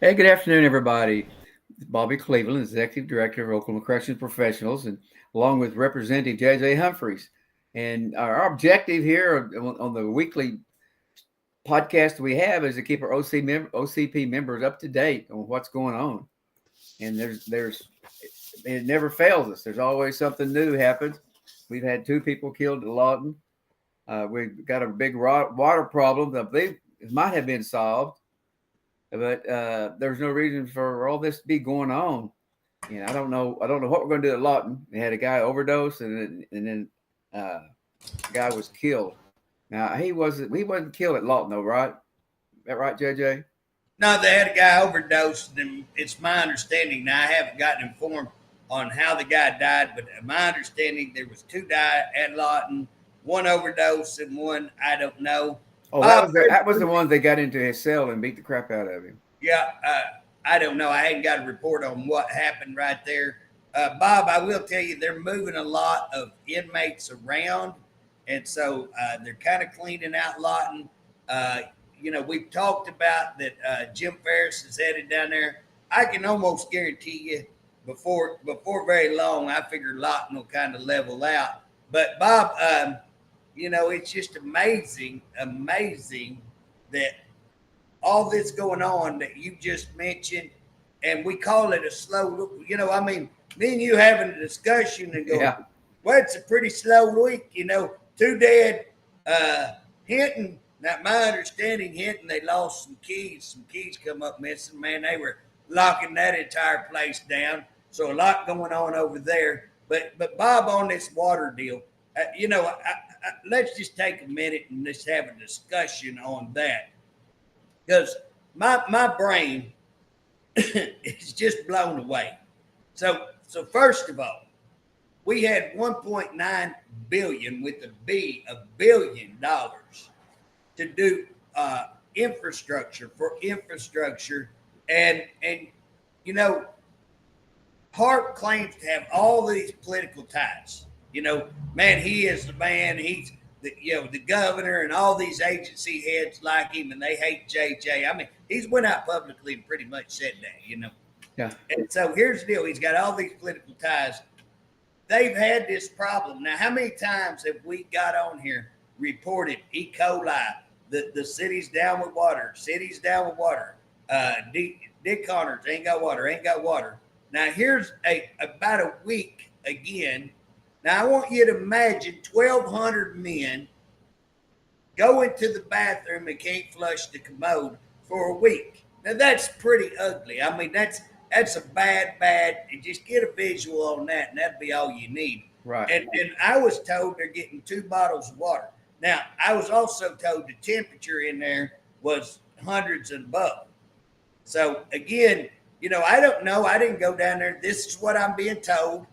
Hey, good afternoon, everybody. Bobby Cleveland, Executive Director of Oklahoma Corrections Professionals, and along with Representative J.J. Humphreys. And our objective here on the weekly podcast we have is to keep our OCP members up to date on what's going on. And it never fails us. There's always something new happens. We've had 2 people killed at Lawton. We've got a big water problem that I believe it might have been solved, but there's no reason for all this to be going on. And I don't know. I don't know what we're going to do at Lawton. They had a guy overdose, and then the guy was killed. Now he wasn't killed at Lawton though, right? Is that right, JJ? No, they had a guy overdosed, and it's my understanding. Now, I haven't gotten informed on how the guy died, but my understanding there was 2 died at Lawton, one overdose and one I don't know. Oh, that was the one they got into his cell and beat the crap out of him. Yeah, I don't know. I hadn't got a report on what happened right there. Bob, I will tell you, they're moving a lot of inmates around, and so they're kind of cleaning out Lawton. We've talked about that Jim Ferris is headed down there. I can almost guarantee you before very long, I figure Lawton will kind of level out. But Bob, it's just amazing that all this going on that you just mentioned, and we call it a slow. Me and you having a discussion and go, Yeah. well, it's a pretty slow week. 2 dead. Hinton. Now, my understanding, Hinton, they lost some keys. Some keys come up missing. Man, they were locking that entire place down. So a lot going on over there. But Bob, on this water deal, let's just take a minute and just have a discussion on that. Because my brain is just blown away. So first of all, we had 1.9 billion with a B, $1 billion to do infrastructure, and Hart claims to have all these political ties. Man, he is the man. He's the governor, and all these agency heads like him, and they hate JJ. I mean, he's went out publicly and pretty much said that. Yeah. And so here's the deal: he's got all these political ties. They've had this problem. Now, how many times have we got on here reported E. coli? The city's down with water. Dick Connors ain't got water. Now, here's about a week again. Now, I want you to imagine 1,200 men go into the bathroom and can't flush the commode for a week. Now, that's pretty ugly. I mean, that's a bad, and just get a visual on that, and that'd be all you need. Right. And I was told they're getting 2 bottles of water. Now, I was also told the temperature in there was hundreds and above. So, again, I don't know. I didn't go down there. This is what I'm being told,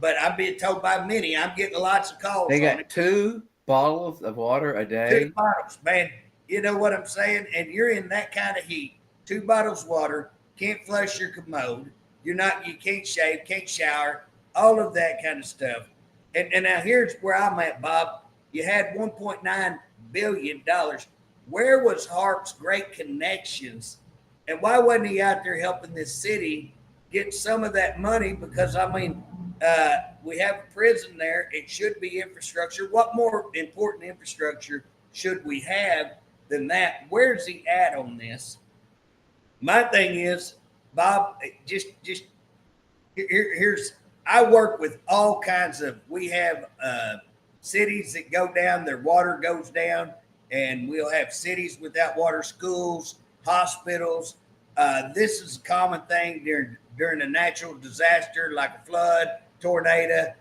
but I'm being told by many. I'm getting lots of calls. They got 2 bottles of water a day. 2 bottles, man. You know what I'm saying? And you're in that kind of heat. 2 bottles of water, can't flush your commode. You can't shave, can't shower, all of that kind of stuff. And now here's where I'm at, Bob. You had $1.9 billion. Where was Harp's great connections? And why wasn't he out there helping this city get some of that money? Because, we have a prison there. It should be infrastructure. What more important infrastructure should we have than that? Where's he at on this? My thing is, Bob, here's I work with all kinds of, we have cities that go down, their water goes down, and we'll have cities without water, schools, hospitals. This is a common thing during a natural disaster like a flood, tornado.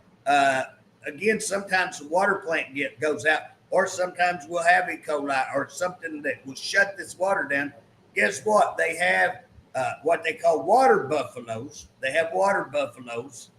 Again, sometimes the water plant goes out, or sometimes we'll have E. coli or something that will shut this water down. Guess what? They have what they call water buffaloes. They have water buffaloes.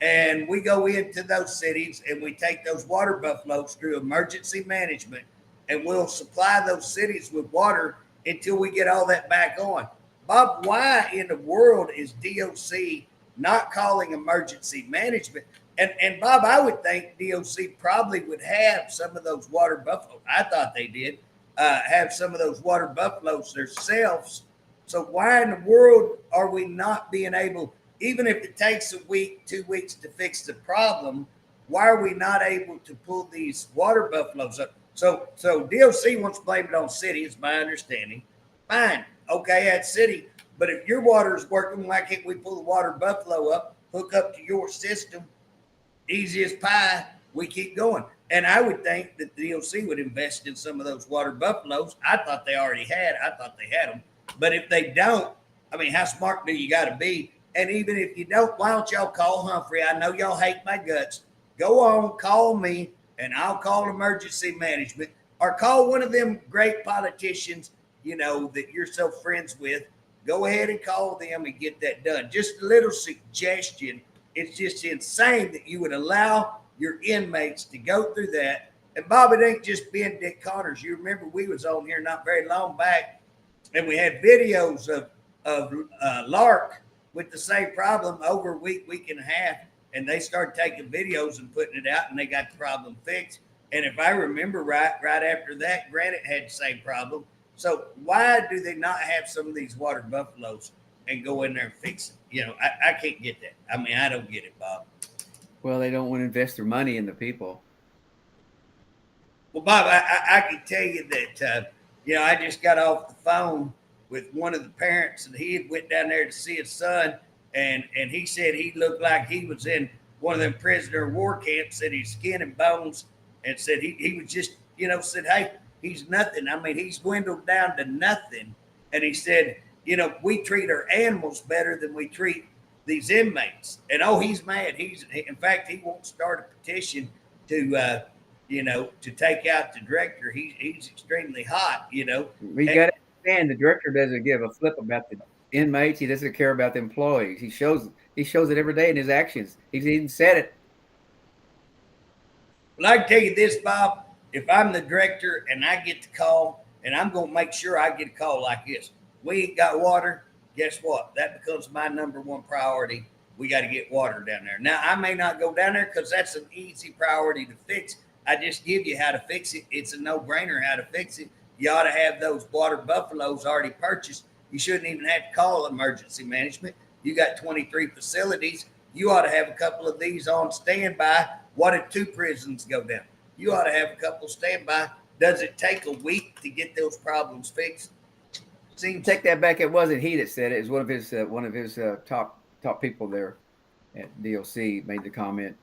And we go into those cities and we take those water buffaloes through emergency management, and we'll supply those cities with water until we get all that back on. Bob, why in the world is DOC not calling emergency management? And Bob, I would think DOC probably would have some of those water buffaloes. I thought they did have some of those water buffaloes themselves So why in the world are we not being able, even if it takes a week, 2 weeks to fix the problem, why are we not able to pull these water buffaloes up? So DLC wants to blame it on city, is my understanding. Fine, okay, that's city. But if your water is working, why can't we pull the water buffalo up, hook up to your system, easy as pie? We keep going. And I would think that the DLC would invest in some of those water buffaloes. I thought they already had. I thought they had them. But if they don't, I mean, how smart do you got to be? And even if you don't, why don't y'all call Humphrey? I know y'all hate my guts. Go on, call me, and I'll call emergency management, or call one of them great politicians, you know, that you're so friends with. Go ahead and call them and get that done. Just a little suggestion. It's just insane that you would allow your inmates to go through that. And Bob, it ain't just Ben Dick Connors. You remember we was on here not very long back, and we had videos of Lark with the same problem over a week and a half, and they started taking videos and putting it out, and they got the problem fixed. And if I remember right after that, Granite had the same problem. So why do they not have some of these water buffaloes and go in there and fix it? You know, I can't get that. I mean, I don't get it, Bob. Well, they don't want to invest their money in the people. Well, Bob, I can tell you that, you know, I just got off the phone with one of the parents, and he had went down there to see his son, and he said he looked like he was in one of them prisoner of war camps, said he's skin and bones, and said he was just, you know, said, hey, he's nothing. I mean, he's dwindled down to nothing. And he said, you know, we treat our animals better than we treat these inmates. And oh, he's mad. In fact, he won't start a petition to you know, to take out the director. He's extremely hot, you know. We got to understand the director doesn't give a flip about the inmates. He doesn't care about the employees. He shows it every day in his actions. He's even said it. Well, I can tell you this, Bob. If I'm the director and I get the call, and I'm going to make sure I get a call like this, we ain't got water. Guess what? That becomes my number one priority. We got to get water down there. Now, I may not go down there because that's an easy priority to fix. I just give you how to fix it. It's a no-brainer how to fix it. You ought to have those water buffaloes already purchased. You shouldn't even have to call emergency management. You got 23 facilities. You ought to have a couple of these on standby. What if 2 prisons go down? You ought to have a couple standby. Does it take a week to get those problems fixed? Take that back. It wasn't he that said it. It was one of his top people there at DLC made the comment.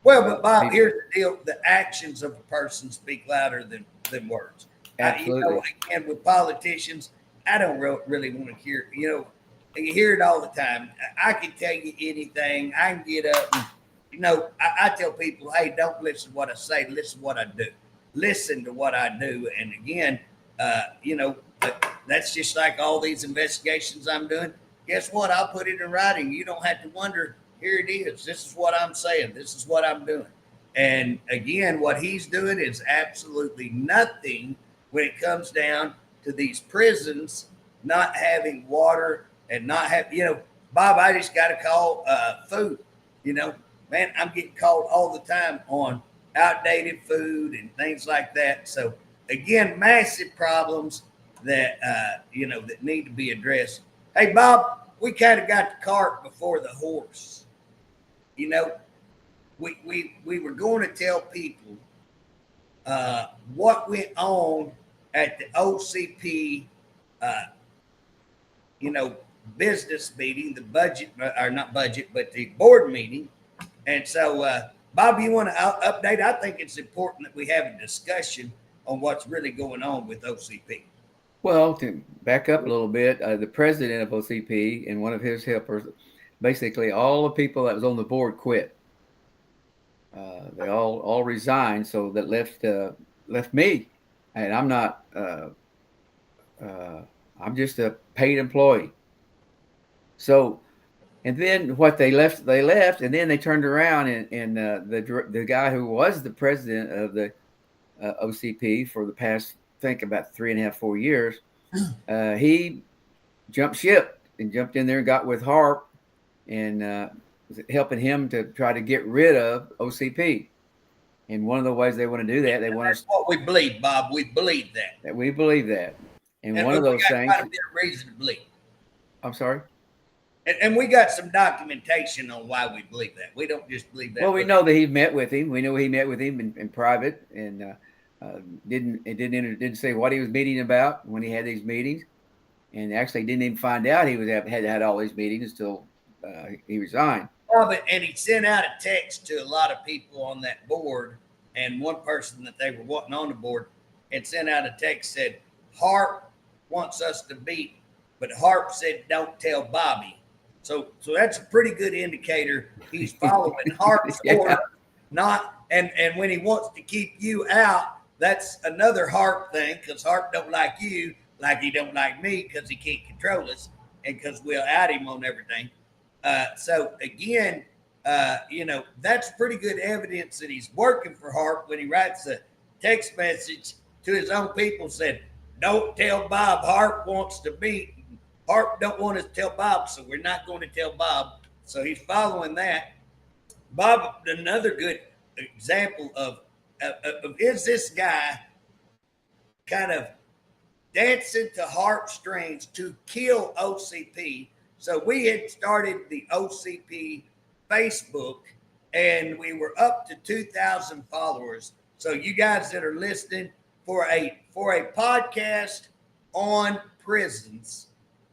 Well, but Bob, here's the deal: the actions of a person speak louder than words. Absolutely. You know, and with politicians, I don't really want to hear. You know, you hear it all the time. I can tell you anything. I can get up. And, you know, I tell people, hey, don't listen to what I say. Listen to what I do. Listen to what I do. And again, you know, that's just like all these investigations I'm doing. Guess what? I'll put it in writing. You don't have to wonder. Here it is. This is what I'm saying. This is what I'm doing. And again, what he's doing is absolutely nothing when it comes down to these prisons not having water and not have, you know, Bob, I just got to call food. You know, man, I'm getting called all the time on outdated food and things like that. So again, massive problems that, you know, that need to be addressed. Hey, Bob, we kind of got the cart before the horse. You know, we were going to tell people what went on at the OCP, you know, business meeting, the budget, or not budget, but the board meeting. And so, Bob, you want to update? I think it's important that we have a discussion on what's really going on with OCP. Well, to back up a little bit, the president of OCP and one of his helpers, basically all the people that was on the board quit. They all resigned, so that left me, and I'm not. I'm just a paid employee. So, and then what they left, and then they turned around and the guy who was the president of the OCP for the past, I think about 3.5, 4 years, he jumped ship and jumped in there and got with Harp and helping him to try to get rid of OCP. And one of the ways they want to do that, they want That's what we believe, Bob. We believe that. We believe that. And one of those things. Quite a bit of reason to believe. I'm sorry. And we got some documentation on why we believe that. We don't just believe that. Well, we know that he met with him. We know he met with him in private, and didn't say what he was meeting about when he had these meetings, and actually didn't even find out he had all these meetings until he resigned. And he sent out a text to a lot of people on that board, and one person that they were wanting on the board and sent out a text said, Harp wants us to meet, but Harp said, don't tell Bobby. So that's a pretty good indicator he's following Harp's order, not and when he wants to keep you out, that's another Harp thing, because Harp don't like you like he don't like me because he can't control us and because we'll out him on everything. So again, that's pretty good evidence that he's working for Harp when he writes a text message to his own people said, don't tell Bob Harp wants to meet. Harp don't want us to tell Bob, so we're not going to tell Bob. So he's following that. Bob, another good example of is this guy kind of dancing to Harp strings to kill OCP. So we had started the OCP Facebook, and we were up to 2,000 followers. So you guys that are listening for a podcast on prisons,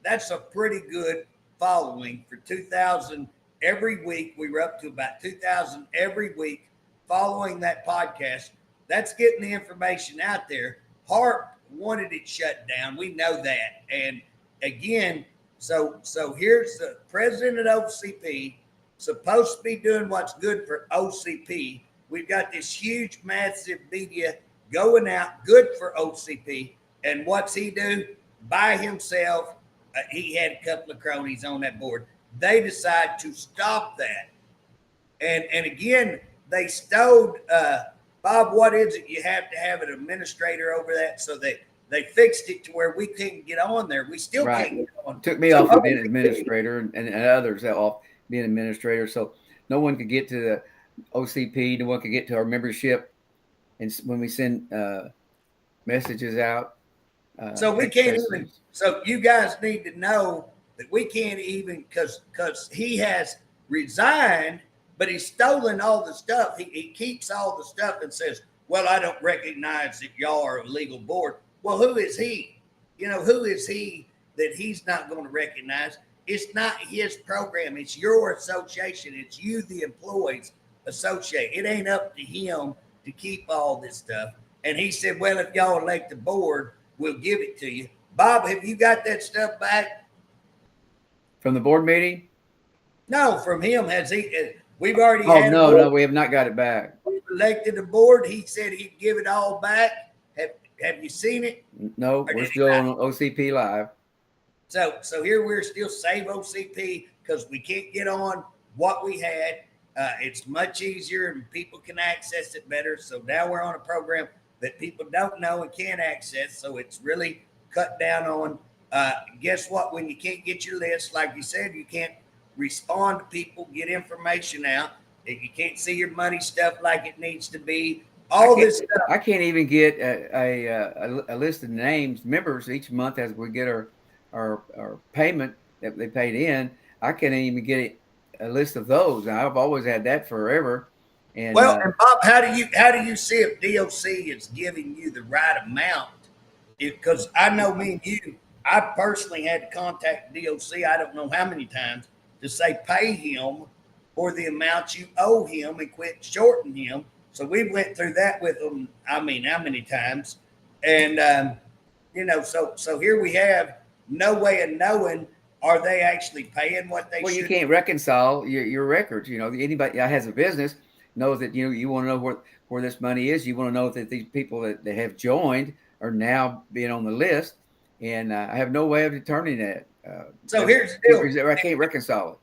that's a pretty good following for 2,000 every week. We were up to about 2,000 every week following that podcast. That's getting the information out there. Harp wanted it shut down. We know that. And again, so here's the president of OCP, supposed to be doing what's good for OCP. We've got this huge, massive media going out, good for OCP. And what's he do? By himself. He had a couple of cronies on that board. They decide to stop that. And again, they stowed, Bob, what is it? You have to have an administrator over that. So they fixed it to where we couldn't get on there. We still can't get on. Took me off of being administrator and others off being administrator. So no one could get to the OCP. No one could get to our membership. And when we send messages out. So we can't even. So you guys need to know that we can't even because he has resigned, but he's stolen all the stuff. He keeps all the stuff and says, well, I don't recognize that y'all are a legal board. Well, who is he? Who is he that he's not going to recognize? It's not his program. It's your association. It's you, the employees associate. It ain't up to him to keep all this stuff. And he said, well, if y'all elect the board, we'll give it to you. Bob, have you got that stuff back? From the board meeting? No, from him. Has he? We've already had no, we have not got it back. We've elected the board. He said he'd give it all back. Have you seen it? No, we're still on OCP Live. So here we're still Save OCP because we can't get on what we had. It's much easier and people can access it better. So now we're on a program that people don't know and can't access. So it's really cut down on. Guess what? When you can't get your list, like you said, you can't respond to people, get information out. If you can't see your money stuff like it needs to be, all this stuff. I can't even get a list of names, members each month as we get our payment that they paid in. I can't even get a list of those. I've always had that forever. And and Bob, how do you see if DOC is giving you the right amount? Because I know me and you, I personally had to contact DOC. I don't know how many times to say pay him for the amount you owe him and quit shorting him. So we went through that with them. I mean, how many times? And so here we have no way of knowing are they actually paying what they should. Well, you can't reconcile your records. Anybody that has a business knows that you want to know where this money is. You want to know that these people that they have joined are now being on the list, and I have no way of determining that. So here's the deal: I can't reconcile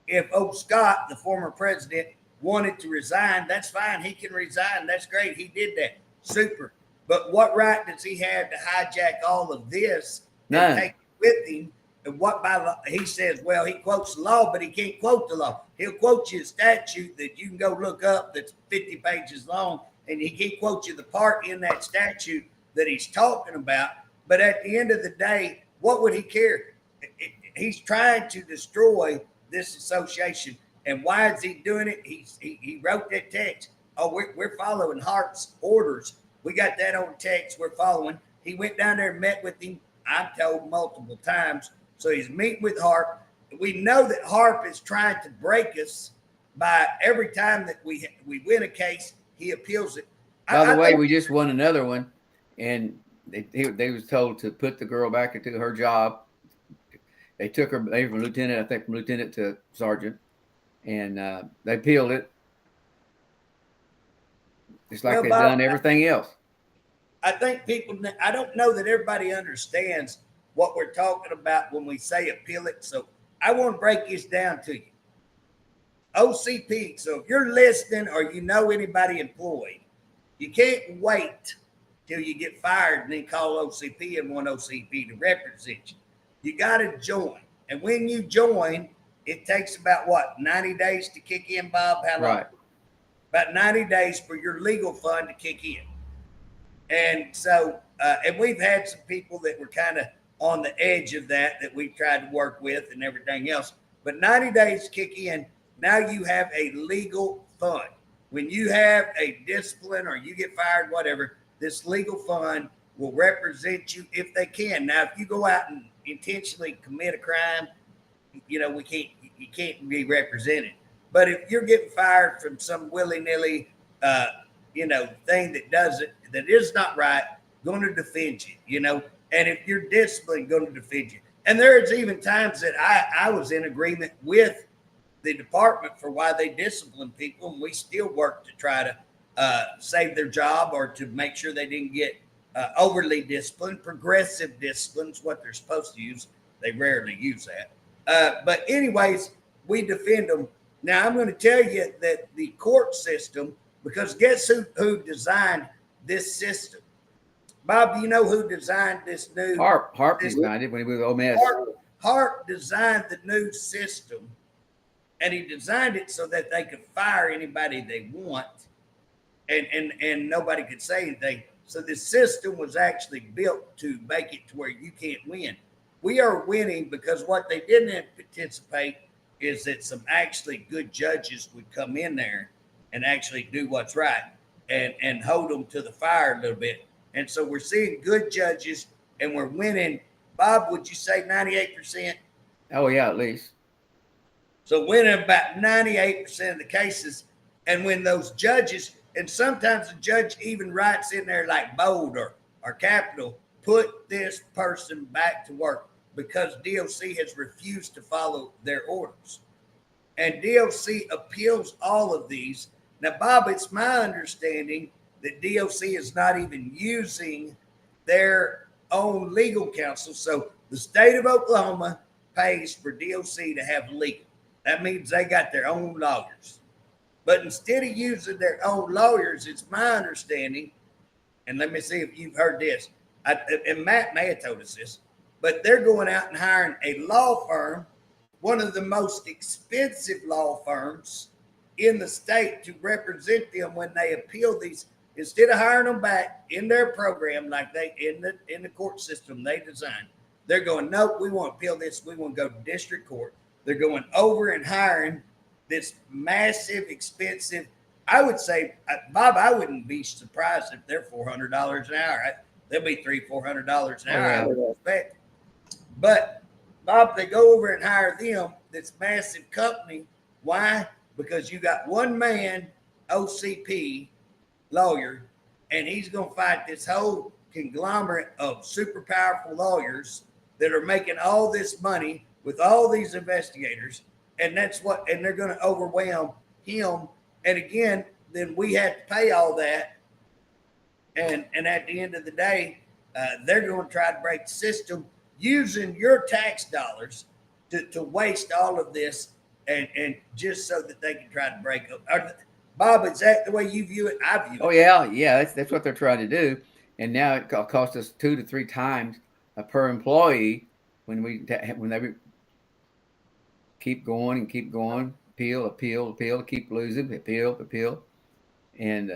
it. If O. Scott, the former president, wanted to resign, that's fine. He can resign. That's great. He did that. Super. But what right does he have to hijack all of this and take it with him? And what by law? He says, well, he quotes the law, but he can't quote the law. He'll quote you a statute that you can go look up that's 50 pages long, and he can't quote you the part in that statute that he's talking about. But at the end of the day, what would he care? he's trying to destroy this association. And why is he doing it? He wrote that text. Oh, we're following Harp's orders. We got that on text. We're following. He went down there and met with him. I've told multiple times. So he's meeting with Harp. We know that Harp is trying to break us by every time that we win a case, he appeals it. By the way, we just won another one, and they was told to put the girl back into her job. They took her, they from lieutenant, I think from lieutenant to sergeant, and they appealed it. Just like they've done everything else. I think people, I don't know that everybody understands what we're talking about when we say appeal it. So I want to break this down to you. OCP. So if you're listening or you know anybody employed, you can't wait till you get fired and then call OCP and want OCP to represent you. You got to join. And when you join, it takes about 90 days to kick in, Bob? How long? Right. About 90 days for your legal fund to kick in. And so, and we've had some people that were kind of on the edge of that we've tried to work with and everything else. But 90 days kick in, now you have a legal fund. When you have a discipline or you get fired, whatever, this legal fund will represent you if they can. Now, if you go out and intentionally commit a crime, you can't be represented. But if you're getting fired from some willy-nilly, thing that is not right, going to defend you, and if you're disciplined, going to defend you. And there's even times that I was in agreement with the department for why they discipline people, and we still work to try to save their job or to make sure they didn't get overly disciplined. Progressive discipline is what they're supposed to use. They rarely use that. But anyways, we defend them. Now, I'm going to tell you that the court system, because guess who designed this system? Bob, do you know who designed this new? Harp designed it when he was with Ole Miss. Harp designed the new system, and he designed it so that they could fire anybody they want, and nobody could say anything. So the system was actually built to make it to where you can't win. We are winning because what they didn't anticipate is that some actually good judges would come in there and actually do what's right and hold them to the fire a little bit. And so we're seeing good judges and we're winning. Bob, would you say 98%? Oh, yeah, at least. So winning about 98% of the cases. And when those judges, and sometimes the judge even writes in there like bold or capital, put this person back to work because DOC has refused to follow their orders. And DOC appeals all of these. Now, Bob, it's my understanding that DOC is not even using their own legal counsel. So the state of Oklahoma pays for DOC to have legal. That means they got their own lawyers. But instead of using their own lawyers, it's my understanding, and let me see if you've heard this, and Matt may have told us this, but they're going out and hiring a law firm, one of the most expensive law firms in the state, to represent them when they appeal these. Instead of hiring them back in their program like they in the court system they designed, they're going, nope, we want to appeal this. We want to go to district court. They're going over and hiring this massive, expensive. I would say, Bob, I wouldn't be surprised if they're $400 an hour. They'll be $300-400 an hour, I would expect. But Bob, they go over and hire them, this massive company. Why? Because you got one man, OCP lawyer, and he's going to fight this whole conglomerate of super powerful lawyers that are making all this money with all these investigators. And that's what, and they're going to overwhelm him. And again, then we have to pay all that. And at the end of the day, they're going to try to break the system using your tax dollars to waste all of this and just so that they can try to break up. Bob, is that the way you view it? I view it. Oh, yeah. That's what they're trying to do. And now it costs us 2 to 3 times per employee when they keep going, appeal, keep losing, appeal. And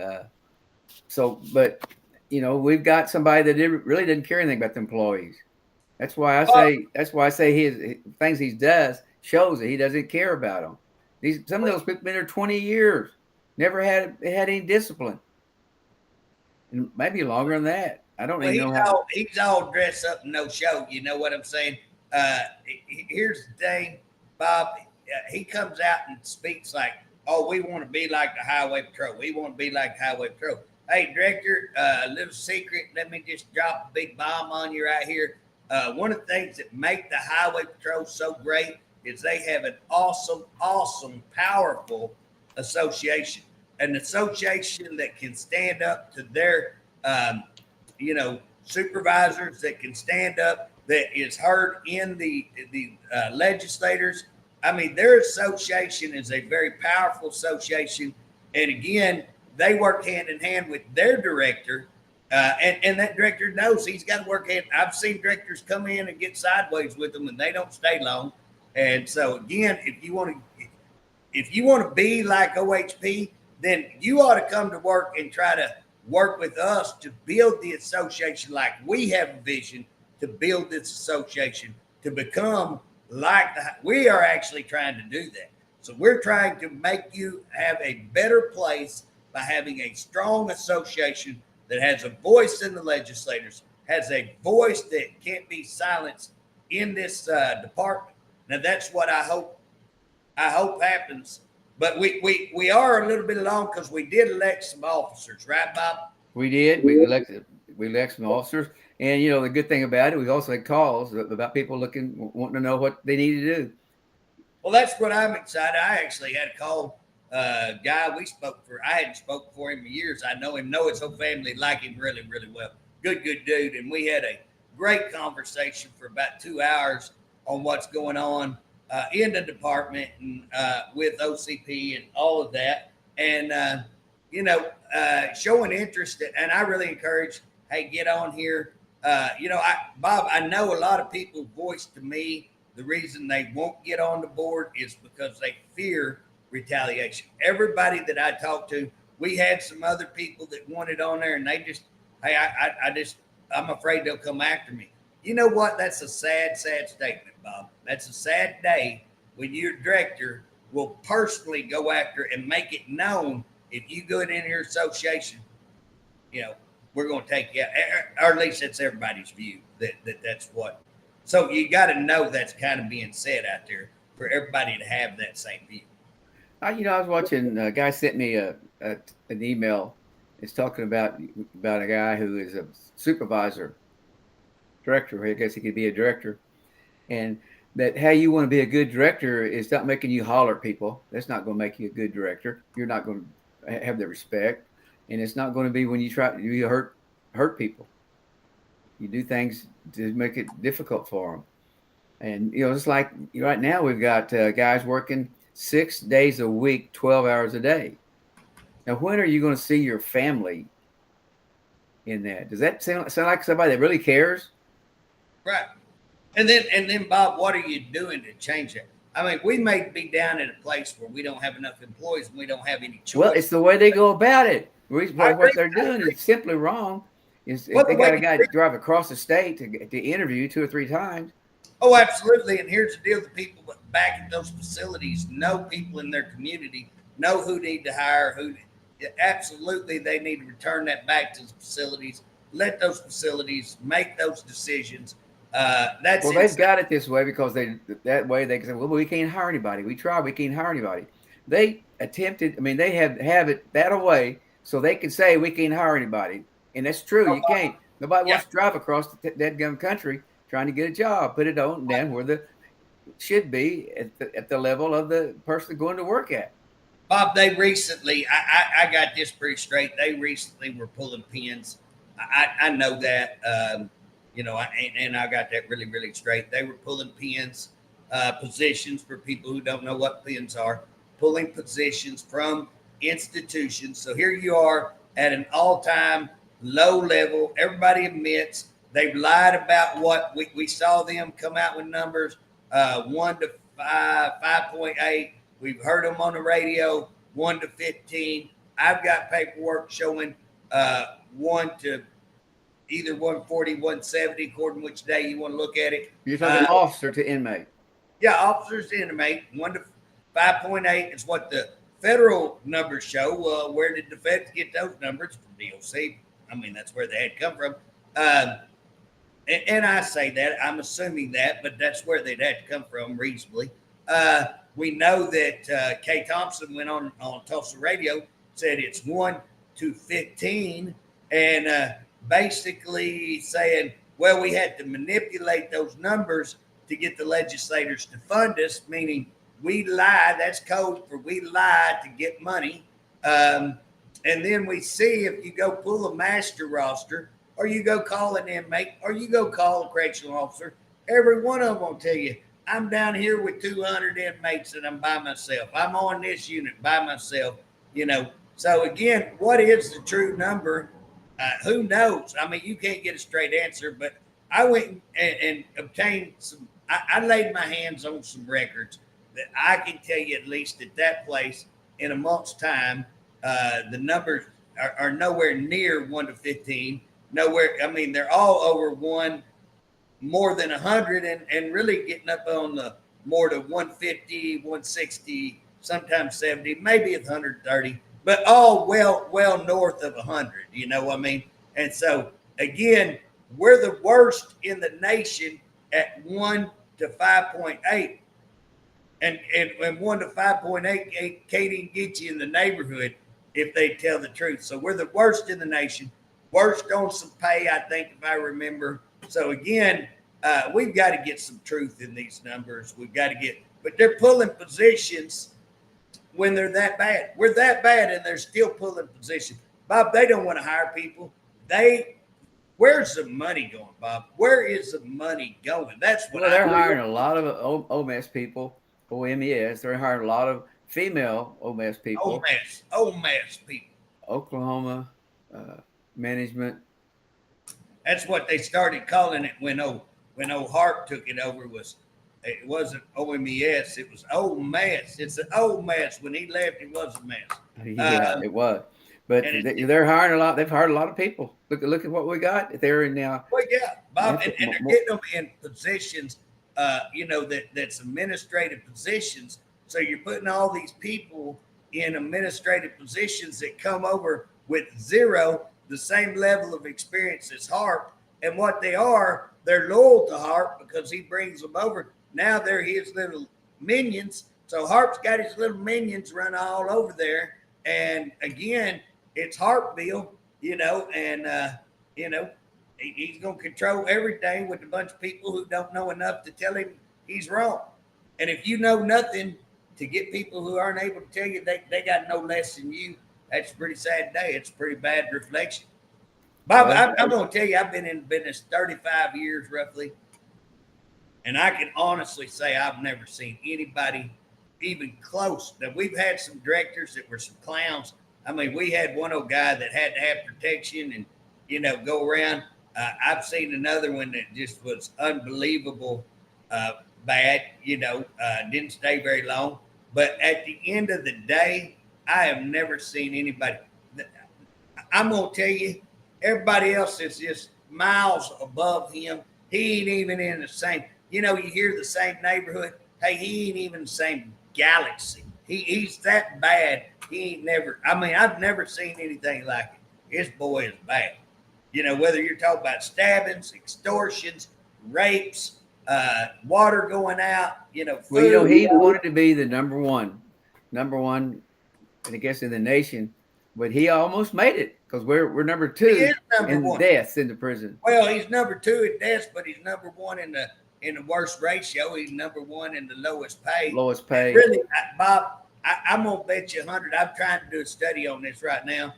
but, we've got somebody that really didn't care anything about the employees. That's why I say. That's why I say his things he does shows that he doesn't care about them. Some of those people been there 20 years, never had any discipline, and maybe longer than that. I don't Well, even know how. he's all dressed up and no show. You know what I'm saying? Here's the thing, Bob. He comes out and speaks like, "Oh, we want to be like the Highway Patrol. We want to be like the Highway Patrol." Hey, Director, a little secret. Let me just drop a big bomb on you right here. One of the things that make the Highway Patrol so great is they have an awesome, powerful association, an association that can stand up to their supervisors, that can stand up, that is heard in the legislators. I mean, their association is a very powerful association, and again, they work hand in hand with their director, and that director knows he's got to work hand. I've seen directors come in and get sideways with them, and they don't stay long. And so, again, if you want to be like OHP, then you ought to come to work and try to work with us to build the association like we have a vision to build this association to become like we are actually trying to do that. So we're trying to make you have a better place by having a strong association that has a voice in the legislators, has a voice that can't be silenced in this department. Now that's what I hope happens. But we are a little bit along because we did elect some officers, right, Bob? We did. We elected some officers, and the good thing about it, we also had calls about people wanting to know what they need to do. Well, that's what I'm excited. I actually had a call guy we spoke for. I hadn't spoken for him in years. I know him, know his whole family, like him really, really well. Good dude. And we had a great conversation for about 2 hours on what's going on in the department and with OCP and all of that. And, showing interest. And I really encourage, hey, get on here. Bob, I know a lot of people voiced to me the reason they won't get on the board is because they fear retaliation. Everybody that I talked to, we had some other people that wanted on there, and they just, hey, I'm afraid they'll come after me. You know what? That's a sad statement, Bob. That's a sad day when your director will personally go after and make it known if you go in your association, we're going to take you out. Or at least that's everybody's view that's what. So you got to know that's kind of being said out there for everybody to have that same view. I was watching. A guy sent me an email. It's talking about a guy who is a supervisor, director. I guess he could be a director, and that how you want to be a good director is not making you holler at people. That's not going to make you a good director. You're not going to have the respect, and it's not going to be when you hurt people. You do things to make it difficult for them. And, it's like right now we've got guys working 6 days a week, 12 hours a day. Now, when are you going to see your family in that? Does that sound like somebody that really cares? Right. And then, Bob, what are you doing to change that? I mean, we may be down at a place where we don't have enough employees and we don't have any choice. Well, it's the way they go about it. What they're doing is simply wrong. If they got a guy to drive across the state to interview 2 or 3 times. Oh, absolutely. And here's the deal. The people back at those facilities know people in their community, know who need to hire, absolutely they need to return that back to the facilities. Let those facilities make those decisions. They've got it this way because that way they can say, well, we can't hire anybody. We can't hire anybody. They attempted, they have it that way so they can say we can't hire anybody. And that's true. You can't. Nobody wants to drive across the dead country trying to get a job. Put it on down where it should be at the level of the person going to work at. Bob, they recently, I got this pretty straight. They recently were pulling pins. I know that, and I got that really, really straight. They were pulling pins, positions for people who don't know what pins are, pulling positions from institutions. So here you are at an all-time low level. Everybody admits they've lied about what we saw them come out with numbers 1 to 5, 5.8. We've heard them on the radio 1 to 15. I've got paperwork showing 1 to either 140, 170, according to which day you want to look at it. You're talking officer to inmate. Yeah, officers to inmate, 1 to 5.8 is what the federal numbers show. Where did the feds get those numbers? From DOC. I mean, that's where they had come from. And I say that, I'm assuming that, but that's where they'd have to come from reasonably. We know that Kay Thompson went on Tulsa radio, said it's 1 to 15, and basically saying, well, we had to manipulate those numbers to get the legislators to fund us, meaning we lie. That's code for we lie to get money. And then we see if you go pull a master roster, or you go call an inmate, or you go call a correctional officer, every one of them will tell you, I'm down here with 200 inmates and I'm by myself. I'm on this unit by myself, you know. So again, what is the true number? Who knows? I mean, you can't get a straight answer, but I went and obtained some, I laid my hands on some records that I can tell you at least at that place in a month's time, the numbers are nowhere near 1 to 15. Nowhere. I mean, they're all over 1, more than 100, and really getting up on the more to 150, 160, sometimes 70, maybe 130, but all well north of 100. You know what I mean? And so again, we're the worst in the nation at 1 to 5.8, and 1 to 5.8 can't even get you in the neighborhood if they tell the truth. So we're the worst in the nation. Worst on some pay, I think, if I remember. So again, we've got to get some truth in these numbers. We've got to get, but they're pulling positions when they're that bad. We're that bad, and they're still pulling positions. Bob, they don't want to hire people. Where's the money going, Bob? Where is the money going? That's what they're hiring a lot of OMS people, OMES. They're hiring a lot of female OMS people. OMS people. Oklahoma management. That's what they started calling it when old Harp took it over. It wasn't OMES, it was old mess. It's an old mess. When he left, it was a mess. Yeah, it was. But they're hiring a lot. They've hired a lot of people. Look at what we got. They're in now. Well, yeah, Bob, and they're getting them in positions, that's administrative positions. So you're putting all these people in administrative positions that come over with zero, the same level of experience as Harp. And what they are, they're loyal to Harp because he brings them over. Now they're his little minions. So Harp's got his little minions running all over there. And again, it's Harpville, and he's going to control everything with a bunch of people who don't know enough to tell him he's wrong. And if you know nothing to get people who aren't able to tell you they got no less than you, that's a pretty sad day. It's a pretty bad reflection. Bob, I'm going to tell you, I've been in business 35 years roughly, and I can honestly say I've never seen anybody even close. Now, we've had some directors that were some clowns. I mean, we had one old guy that had to have protection and, go around. I've seen another one that just was unbelievable bad, didn't stay very long. But at the end of the day, I have never seen anybody. I'm going to tell you, everybody else is just miles above him. He ain't even in the same, you hear the same neighborhood. Hey, he ain't even the same galaxy. He's that bad. He ain't never, I've never seen anything like it. His boy is bad. Whether you're talking about stabbings, extortions, rapes, water going out, food. Well, he wanted to be the number one, I guess, in the nation, but he almost made it because we're number 2 in deaths in the prison. Well, he's number 2 in deaths, but he's number 1 in the worst ratio. He's number 1 in the lowest pay. Really, Bob, I'm gonna bet you 100. I'm trying to do a study on this right now.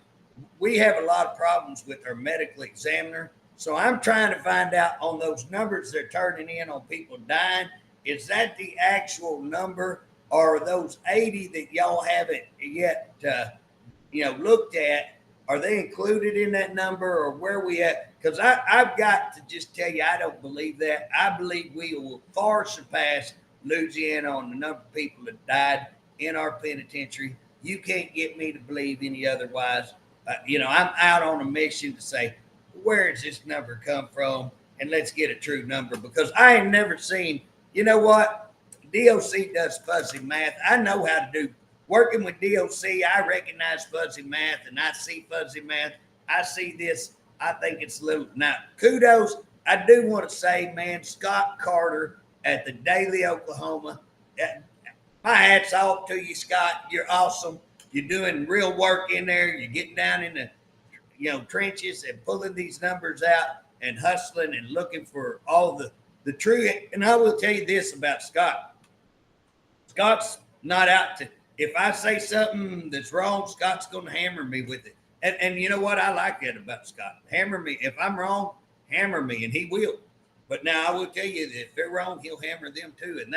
We have a lot of problems with our medical examiner. So I'm trying to find out on those numbers they're turning in on people dying. Is that the actual number, or are those 80 that y'all haven't yet, looked at? Are they included in that number, or where we at? Because I've got to just tell you, I don't believe that. I believe we will far surpass Louisiana on the number of people that died in our penitentiary. You can't get me to believe any otherwise. I'm out on a mission to say, where does this number come from? And let's get a true number, because I ain't never seen, you know what? DOC does fuzzy math. I know how to do, working with DOC, I recognize fuzzy math and I see fuzzy math. I see this. I think it's a little, now kudos. I do want to say, man, Scott Carter at the Daily Oklahoma, my hat's off to you, Scott. You're awesome. You're doing real work in there. You're getting down in the, trenches and pulling these numbers out and hustling and looking for all the true. And I will tell you this about Scott. Scott's not out to, if I say something that's wrong, Scott's going to hammer me with it. And you know what? I like that about Scott. Hammer me. If I'm wrong, hammer me, and he will. But now I will tell you that if they're wrong, he'll hammer them too. And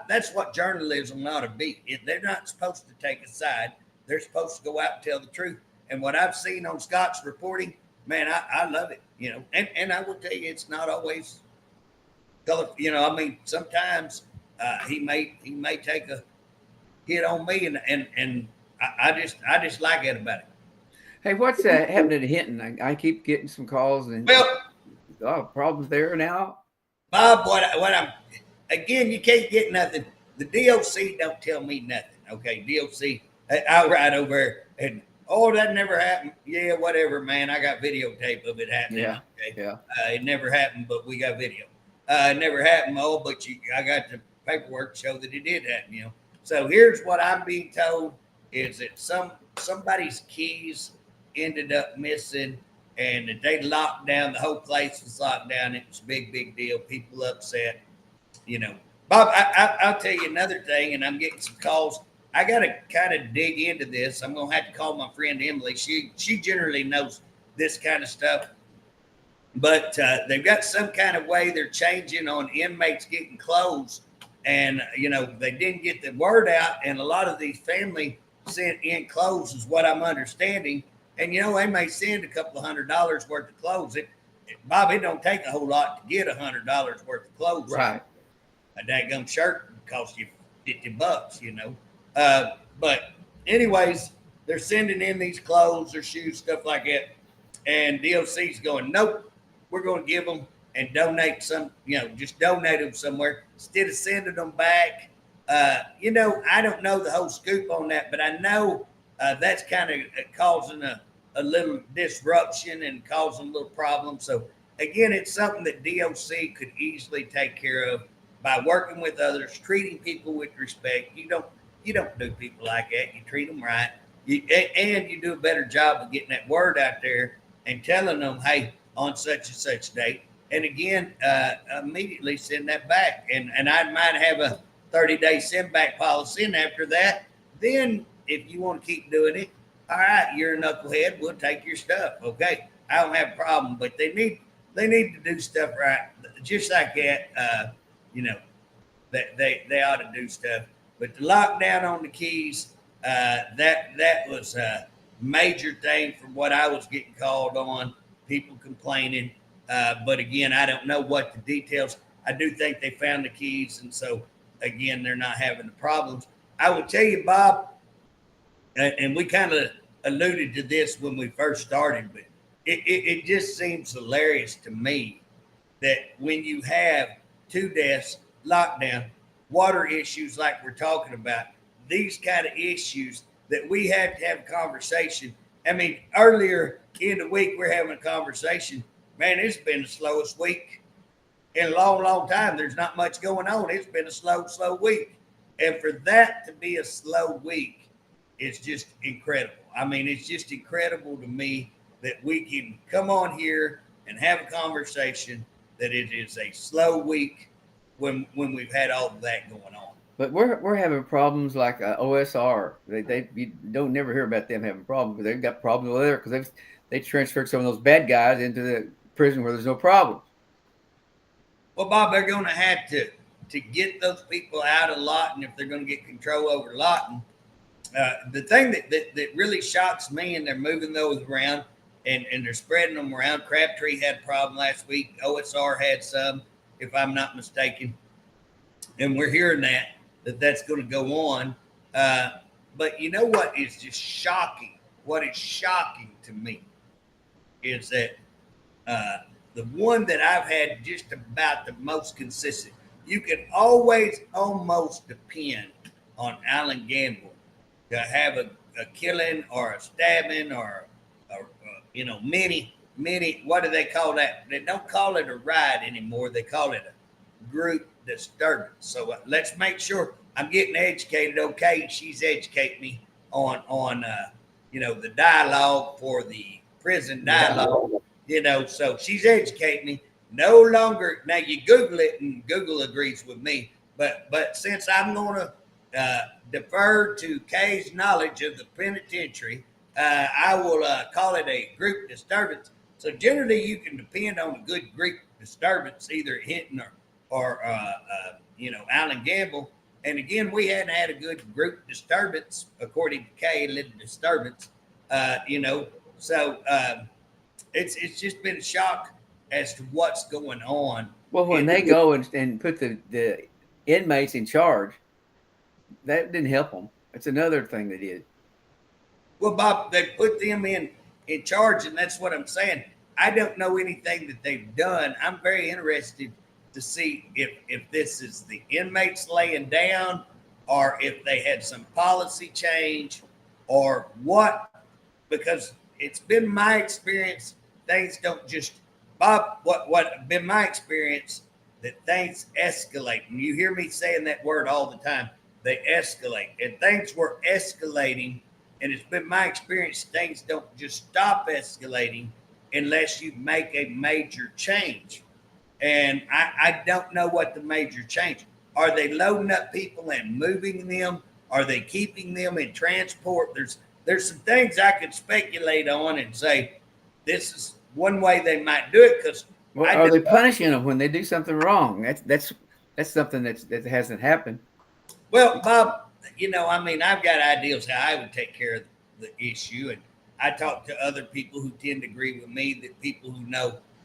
that's what journalism ought to be. They're not supposed to take a side. They're supposed to go out and tell the truth. And what I've seen on Scott's reporting, man, I love it. And I will tell you, it's not always color. Sometimes he may take a hit on me, and I just like it about it. Hey, what's happening to Hinton? I keep getting some calls and problems there now. Bob, what I'm, again, you can't get nothing. The DOC don't tell me nothing. Okay, DOC, I'll ride over there and, that never happened. Yeah, whatever, man. I got videotape of it happening. Yeah, okay? yeah. It never happened, but we got video. It never happened. But I got the paperwork to show that it did happen. So here's what I'm being told is that somebody's keys ended up missing, and that they locked down. The whole place was locked down. It was a big deal. People upset. Bob, I'll tell you another thing, and I'm getting some calls. I got to kind of dig into this. I'm going to have to call my friend Emily. She generally knows this kind of stuff. But they've got some kind of way they're changing on inmates getting clothes. And, they didn't get the word out. And a lot of these families sent in clothes is what I'm understanding. And, they may send a couple of $100 worth of clothes. Bob, it don't take a whole lot to get $100 worth of clothes. Right. A daggum shirt costs you $50, But anyways, they're sending in these clothes or shoes, stuff like that. And DOC's going, nope, we're going to give them and donate some, just donate them somewhere instead of sending them back. I don't know the whole scoop on that, but I know that's kind of causing a little disruption and causing a little problem. So again, it's something that DOC could easily take care of by working with others, treating people with respect. You don't do people like that. You treat them right. And you do a better job of getting that word out there and telling them, hey, on such and such date. And again, immediately send that back. And I might have a 30-day send back policy. And after that, then if you want to keep doing it, all right, you're a knucklehead. We'll take your stuff. Okay. I don't have a problem, but they need to do stuff right. Just like that, that they ought to do stuff. But the lockdown on the keys, that was a major thing from what I was getting called on, people complaining. But again, I don't know what the details. I do think they found the keys. And so, again, they're not having the problems. I will tell you, Bob, and we kind of alluded to this when we first started, but it just seems hilarious to me that when you have 2 deaths, lockdown, water issues like we're talking about, these kind of issues that we have to have a conversation. I mean, earlier in the week, we're having a conversation. Man, it's been the slowest week in a long time. There's not much going on. It's been a slow week. And for that to be a slow week, it's just incredible. I mean, it's just incredible to me that we can come on here and have a conversation that it is a slow week when we've had all of that going on. But we're having problems like OSR. You don't never hear about them having problems, but they've got problems over there because they transferred some of those bad guys into the prison where there's no problem. Well, Bob, they're going to have to get those people out of Lawton if they're going to get control over Lawton. The thing that really shocks me, and they're moving those around and they're spreading them around. Crabtree had a problem last week. OSR had some, if I'm not mistaken. And we're hearing that's going to go on. But you know what is just shocking? What is shocking to me is that the one that I've had just about the most consistent. You can always almost depend on Alan Gamble to have a killing or a stabbing or many. What do they call that? They don't call it a riot anymore. They call it a group disturbance. So let's make sure I'm getting educated. Okay, she's educating me on the dialogue for the prison dialogue. So she's educating me. No longer now. You Google it, and Google agrees with me. But since I'm going to defer to Kay's knowledge of the penitentiary, I will call it a group disturbance. So generally, you can depend on a good group disturbance, either at Hinton or Alan Gamble. And again, we hadn't had a good group disturbance, according to Kay, a little disturbance. So it's just been a shock as to what's going on. Well, when they go and put the inmates in charge, that didn't help them. That's another thing they did. Well, Bob, they put them in charge, and that's what I'm saying. I don't know anything that they've done. I'm very interested to see if this is the inmates laying down, or if they had some policy change, or what. Because it's been my experience, things don't just, Bob, what been my experience, that things escalate. And you hear me saying that word all the time. They escalate. And things were escalating. And it's been my experience, things don't just stop escalating unless you make a major change. And I don't know what the major change. Are they loading up people and moving them? Are they keeping them in transport? There's some things I could speculate on and say this is one way they might do it. Because are they punishing them when they do something wrong? That's something that hasn't happened. Well, Bob, I've got ideas how I would take care of the issue, and I talk to other people who tend to agree with me, that people who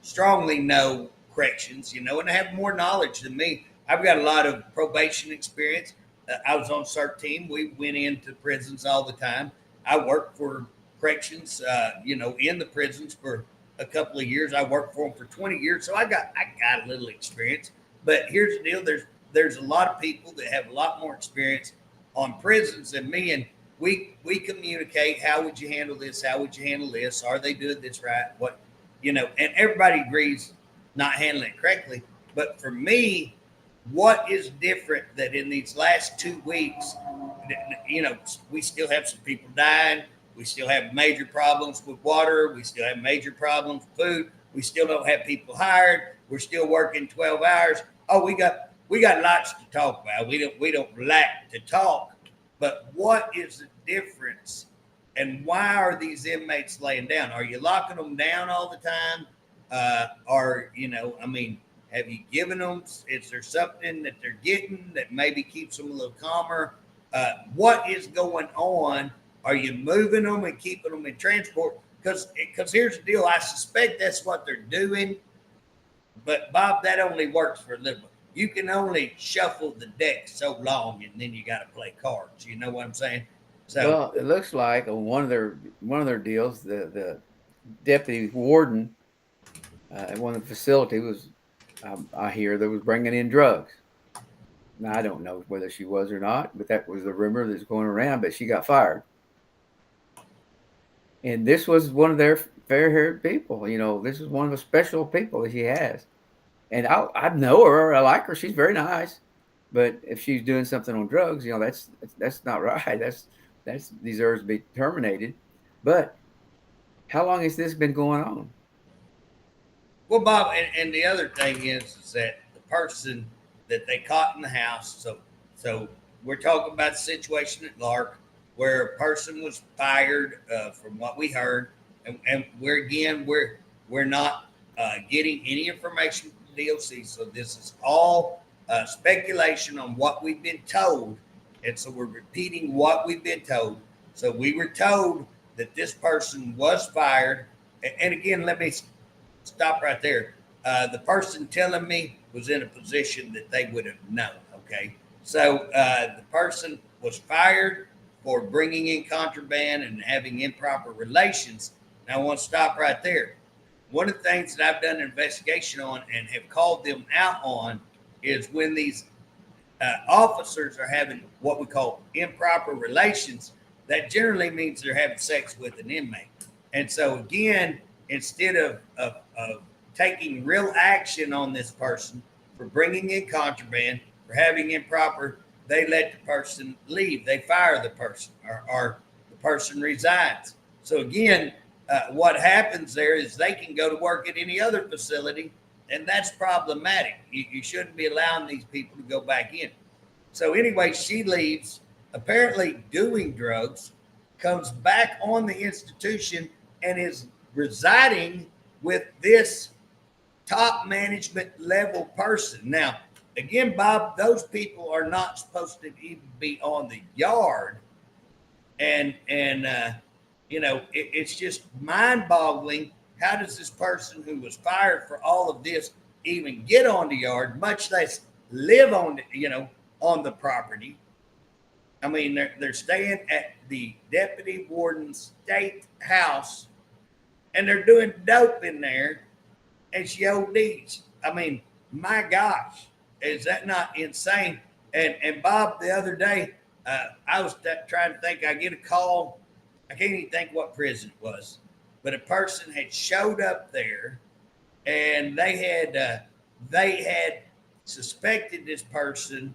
strongly know corrections, and they have more knowledge than me. I've got a lot of probation experience. I was on CERT team. We went into prisons all the time. I worked for corrections, in the prisons for a couple of years. I worked for them for 20 years, so I got a little experience. But here's the deal: there's a lot of people that have a lot more experience on prisons than me, and we communicate. How would you handle this? How would you handle this? Are they doing this right? What, and everybody agrees not handling it correctly. But for me, what is different that in these last 2 weeks, we still have some people dying. We still have major problems with water. We still have major problems with food. We still don't have people hired. We're still working 12 hours. Oh, we got lots to talk about. We don't lack to talk. But what is the difference? And why are these inmates laying down? Are you locking them down all the time? Have you given them? Is there something that they're getting that maybe keeps them a little calmer? What is going on? Are you moving them and keeping them in transport? Because here's the deal. I suspect that's what they're doing. But, Bob, that only works for a little bit. You can only shuffle the deck so long, and then you got to play cards. You know what I'm saying? So, well, it looks like one of their deals, the deputy warden at one of the facility was, I hear, they was bringing in drugs. Now, I don't know whether she was or not, but that was the rumor that's going around. But she got fired, and this was one of their fair-haired people. This is one of the special people that she has. And I know her. I like her. She's very nice. But if she's doing something on drugs, that's not right. That's deserves to be terminated. But how long has this been going on? Well, Bob, and the other thing is that the person that they caught in the house. So we're talking about the situation at Lark, where a person was fired, from what we heard, and we're not getting any information from the DOC. So this is all speculation on what we've been told, and so we're repeating what we've been told. So we were told that this person was fired, and again, let me stop right there. The person telling me was in a position that they would have known. Okay, so the person was fired for bringing in contraband and having improper relations. Now I want to stop right there. one of the things that I've done an investigation on and have called them out on is when these officers are having what we call improper relations. That generally means they're having sex with an inmate. And so again, instead of taking real action on this person for bringing in contraband, for having improper, they let the person leave. They fire the person, or the person resigns. So again, what happens there is they can go to work at any other facility, and that's problematic. You shouldn't be allowing these people to go back in. So anyway, she leaves, apparently doing drugs, comes back on the institution and is residing with this top management level person. Now, again, Bob, those people are not supposed to even be on the yard. And it's just mind-boggling. How does this person who was fired for all of this even get on the yard, much less live on the property? I mean, they're staying at the deputy warden's state house, and they're doing dope in there, and she ODs. I mean, my gosh, is that not insane? And Bob, the other day, I was trying to think. I get a call. I can't even think what prison it was, but a person had showed up there, and they had suspected this person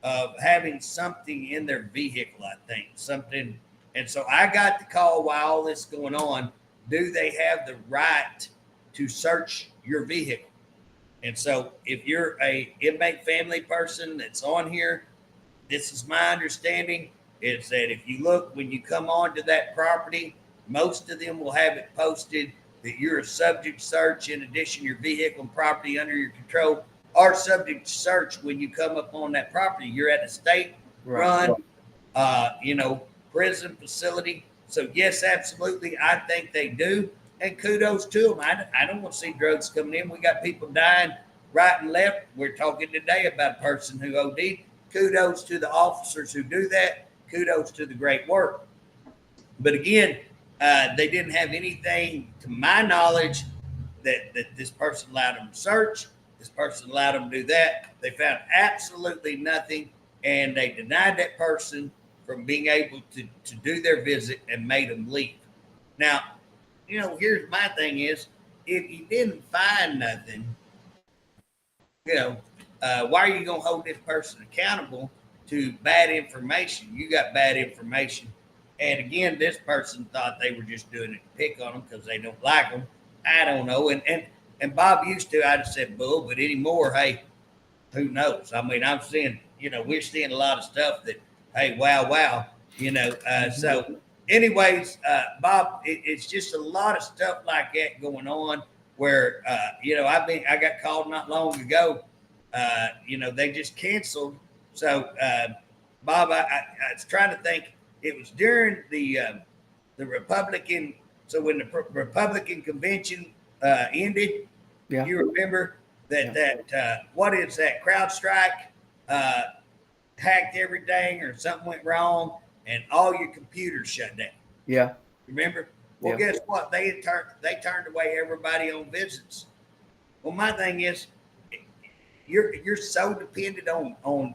of having something in their vehicle. I think something. And so I got the call while all this going on. Do they have the right to search your vehicle? And so if you're a inmate family person that's on here, this is my understanding, is that if you look, when you come onto that property, most of them will have it posted that you're a subject search. In addition, your vehicle and property under your control are subject to search when you come up on that property. You're at a state-run, prison facility. So yes, absolutely, I think they do. And kudos to them. I don't want to see drugs coming in. We got people dying right and left. We're talking today about a person who OD'd. Kudos to the officers who do that. Kudos to the great work. But again, they didn't have anything, to my knowledge, that this person allowed them to search. This person allowed them to do that. They found absolutely nothing, and they denied that person from being able to do their visit and made them leave. Now, here's my thing is, if you didn't find nothing, why are you going to hold this person accountable to bad information? You got bad information. And again, this person thought they were just doing it to pick on them because they don't like them. I don't know. And Bob used to, I'd have said bull, but anymore, hey, who knows? I mean, I'm seeing, we're seeing a lot of stuff that, hey, wow. So anyways, Bob, it's just a lot of stuff like that going on where, I got called not long ago. They just canceled. So, Bob, I was trying to think. It was during the Republican. So when the Republican convention ended, you remember that what is that crowd strike? Hacked everything, or something went wrong, and all your computers shut down. Yeah. Remember? Well, guess what? They turned away everybody on visits. Well, my thing is, you're so dependent on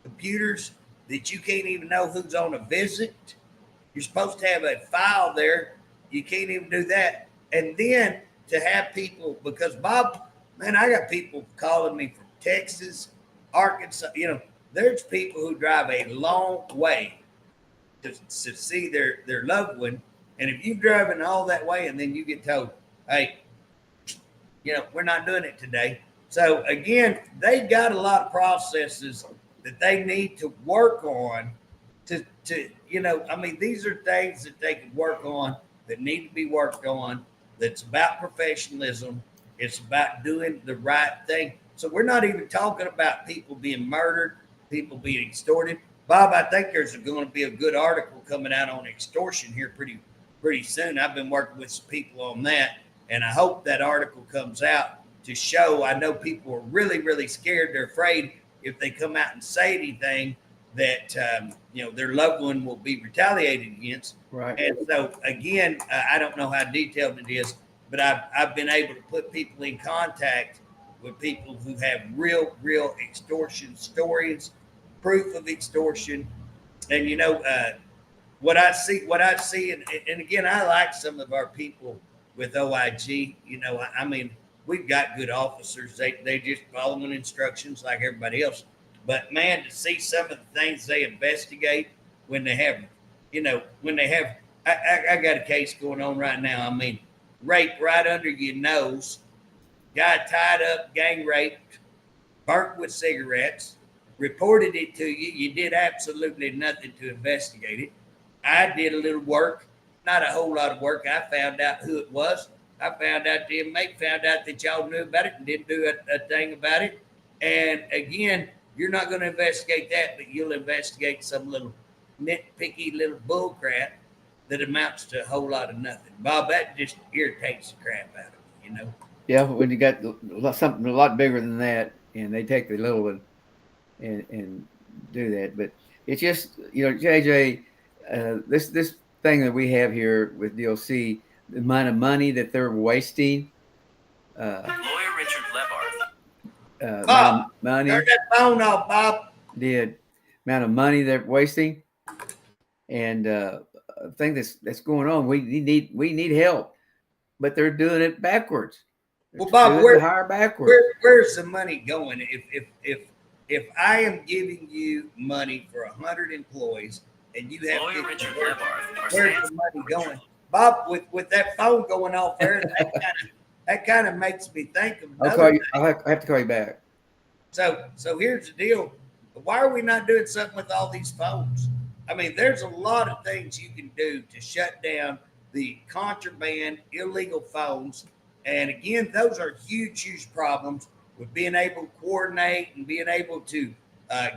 computers that you can't even know who's on a visit. You're supposed to have a file there. You can't even do that. And then to have people, because Bob, man, I got people calling me from Texas, Arkansas. There's people who drive a long way to see their loved one. And if you're driving all that way and then you get told, hey, we're not doing it today. So again, they got a lot of processes that they need to work on to these are things that they can work on, that need to be worked on. That's about professionalism. It's about doing the right thing. So we're not even talking about people being murdered, people being extorted. Bob, I think there's going to be a good article coming out on extortion here pretty soon. I've been working with some people on that, and I hope that article comes out to show. I know people are really, really scared. They're afraid if they come out and say anything that their loved one will be retaliated against. Right. And so again, I don't know how detailed it is, but I've been able to put people in contact with people who have real extortion stories, proof of extortion. And what I see, and again, I like some of our people with OIG. I mean, we've got good officers. They just following instructions like everybody else. But man, to see some of the things they investigate when they have, I got a case going on right now. I mean, rape right under your nose, guy tied up, gang raped, burnt with cigarettes, reported it to you. You did absolutely nothing to investigate it. I did a little work, not a whole lot of work. I found out who it was. I found out the inmate, found out that y'all knew about it and didn't do a thing about it. And again, you're not going to investigate that, but you'll investigate some little nitpicky little bull crap that amounts to a whole lot of nothing. Bob, that just irritates the crap out of me. Yeah, when you got something a lot bigger than that, and they take the little one and do that. But it's just, JJ, this thing that we have here with DOC, the amount of money that they're wasting. Lawyer Richard Lebarth. Bob, money. turn that phone off, Bob. Amount of money they're wasting, and thing that's going on. We need help, but they're doing it backwards. Well, Bob, where's the money going? If I am giving you money for 100 employees and you have Lawyer 50 Richard workers, Lebarth. where's the money going? Bob, with that phone going off there, that kind of makes me think of I'll call you. I have to call you back. So here's the deal. Why are we not doing something with all these phones? I mean, there's a lot of things you can do to shut down the contraband, illegal phones. And again, those are huge problems with being able to coordinate and being able to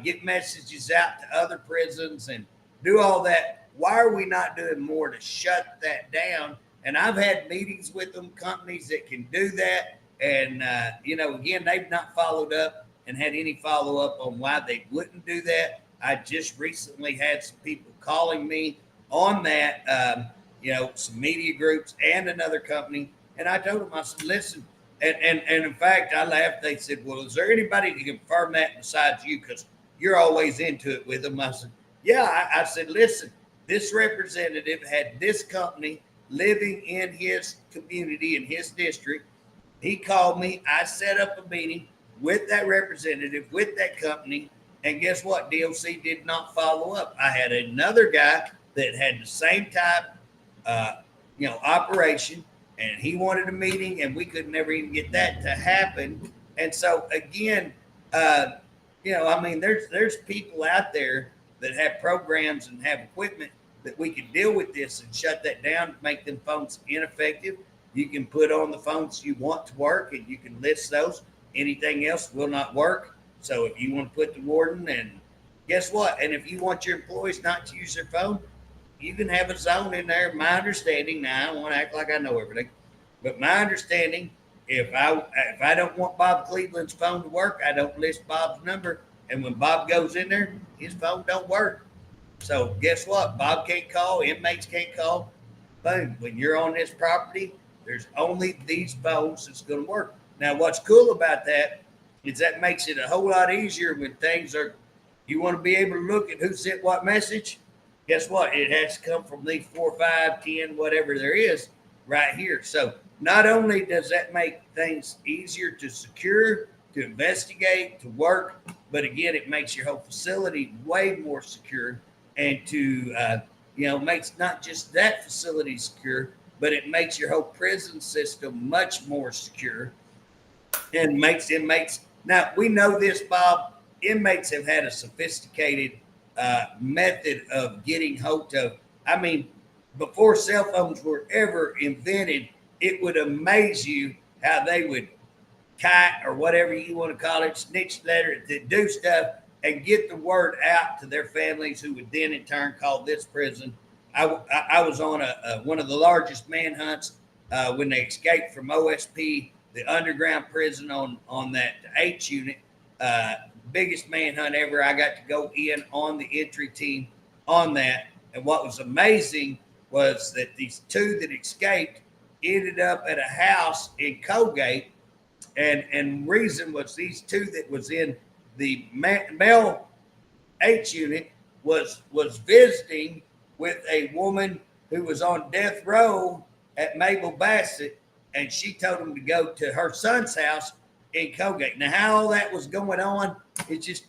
get messages out to other prisons and do all that. Why are we not doing more to shut that down? And I've had meetings with them, companies that can do that. And, again, they've not followed up and had any follow up on why they wouldn't do that. I just recently had some people calling me on that, some media groups and another company. And I told them, I said, listen, and in fact, I laughed. They said, well, is there anybody to confirm that besides you? Because you're always into it with them. I said, yeah. I said, listen, this representative had this company living in his community, in his district. He called me. I set up a meeting with that representative, with that company. And guess what? DOC did not follow up. I had another guy that had the same type, operation. And he wanted a meeting, and we could never even get that to happen. And so, again, there's people out there that have programs and have equipment that we can deal with this and shut that down, make them phones ineffective. You can put on the phones you want to work, and you can list those. Anything else will not work. So if you want to put the warden, and guess what? And if you want your employees not to use their phone, you can have a zone in there. My understanding, now I don't want to act like I know everything, but my understanding, if I don't want Bob Cleveland's phone to work, I don't list Bob's number. And when Bob goes in there, his phone don't work. So guess what? Bob can't call, inmates can't call. Boom. When you're on this property, there's only these phones that's going to work. Now, what's cool about that is that makes it a whole lot easier when things are, you want to be able to look at who sent what message. Guess what? It has to come from these 4, 5, 10, whatever there is right here. So not only does that make things easier to secure, to investigate, to work, but again, it makes your whole facility way more secure, and to, makes not just that facility secure, but it makes your whole prison system much more secure and makes inmates. Now, we know this, Bob, inmates have had a sophisticated method of getting hold of. I mean, before cell phones were ever invented, it would amaze you how they would kite or whatever you want to call it, snitch letter, to do stuff and get the word out to their families, who would then in turn call this prison. I was on one of the largest manhunts when they escaped from OSP, the underground prison on that H unit. Biggest manhunt ever. I got to go in on the entry team on that. And what was amazing was that these two that escaped ended up at a house in Colgate, and reason was these two that was in the male H unit was visiting with a woman who was on death row at Mabel Bassett, and she told him to go to her son's house in Colgate. Now, how all that was going on, it's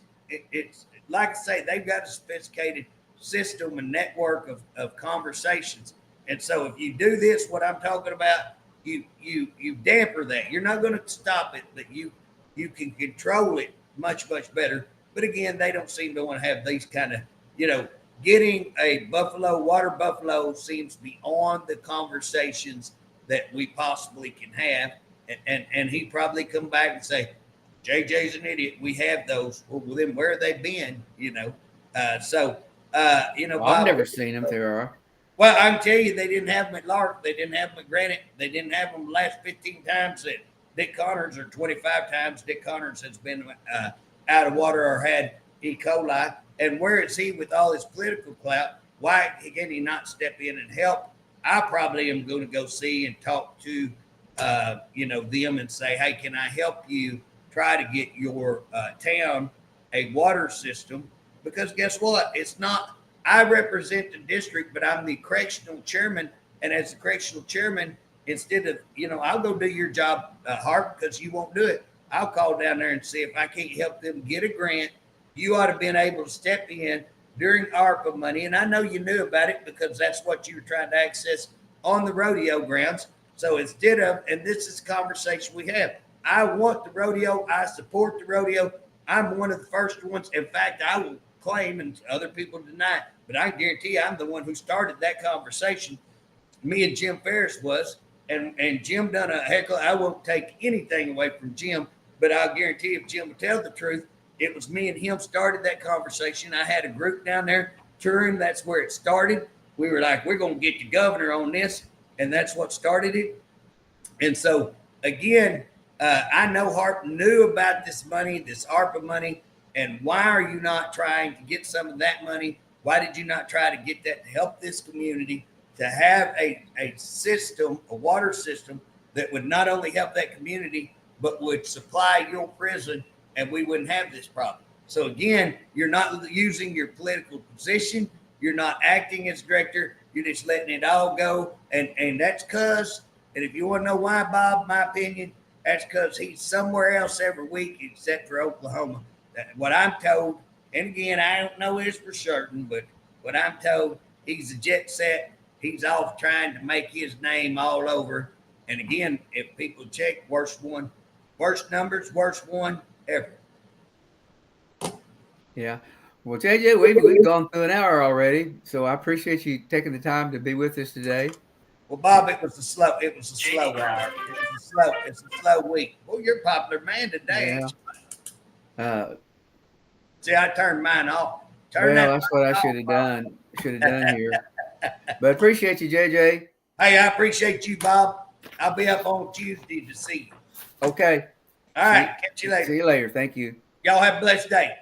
like I say, they've got a sophisticated system and network of conversations. And so if you do this, what I'm talking about, you damper that. You're not going to stop it, but you can control it much better. But again, they don't seem to want to have these kind of, getting a water buffalo seems beyond the conversations that we possibly can have. And he probably come back and say, JJ's an idiot. We have those. Well, then where have they been? Well, I've never seen them. There are. Well, I can tell you, they didn't have them at Lark. They didn't have them at Granite. They didn't have them the last 15 times that Dick Connors, or 25 times Dick Connors has been out of water or had E. coli. And where is he with all his political clout? Why can he not step in and help? I probably am going to go see and talk to, them and say, hey, can I help you try to get your town a water system? Because guess what? It's not, I represent the district, but I'm the correctional chairman. And as the correctional chairman, instead of, I'll go do your job, Harp, because you won't do it. I'll call down there and see if I can't help them get a grant. You ought to have been able to step in during ARPA money. And I know you knew about it because that's what you were trying to access on the rodeo grounds. So instead of, and this is a conversation we have, I want the rodeo. I support the rodeo. I'm one of the first ones. In fact, I will claim, and other people deny it, but I guarantee you I'm the one who started that conversation. Me and Jim Ferris was, and Jim done a heckle. I won't take anything away from Jim, but I'll guarantee if Jim will tell the truth, it was me and him started that conversation. I had a group down there touring. That's where it started. We were like, we're going to get the governor on this. And that's what started it. And so, again, I know Harp knew about this money, this ARPA money. And why are you not trying to get some of that money? Why did you not try to get that to help this community to have a system, a water system that would not only help that community, but would supply your prison, and we wouldn't have this problem. So again, you're not using your political position. You're not acting as director. You're just letting it all go. And that's because, and if you want to know why, Bob, my opinion, that's because he's somewhere else every week except for Oklahoma. What I'm told, and again, I don't know this for certain, but what I'm told, he's a jet set. He's off trying to make his name all over. And again, if people check, worst numbers, worst one ever. Yeah. Well, JJ, we've gone through an hour already, so I appreciate you taking the time to be with us today. Well, Bob, it was a slow hour. It's a slow week. Well, you're a popular man today. Yeah. See, I turned mine off. That's what I should have done. Here. But appreciate you, JJ. Hey, I appreciate you, Bob. I'll be up on Tuesday to see you. Okay. All right. Catch you later. See you later. Thank you. Y'all have a blessed day.